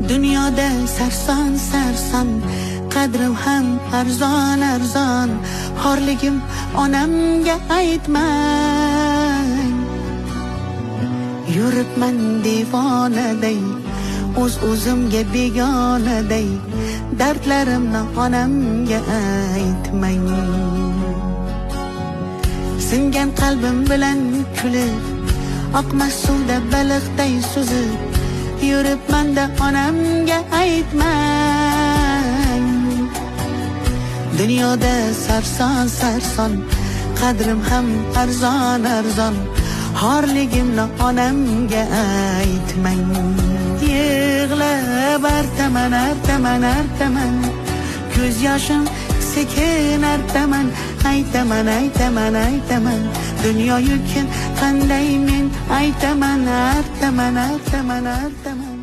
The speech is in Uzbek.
Dunyoda sarson sarson, qadrim ham arzon arzon. Xorligim onamga aytmang. Yuribman devonaday, o'zimga begonaday. Dardlarimni onamga aytmang. Singan qalbim bilan kulib, oqmas suvda baliqday suzib, yuribman-da onamga aytmang. Dunyoda sarson sarson, qadrim ham arzon arzon. Xorligimni onamga aytmang. Yig'lab artaman artaman artaman, ko'z yoshim sekin artaman. Aytaman aytaman aytaman, dunyo yukin qanday men aytaman artaman artaman artaman.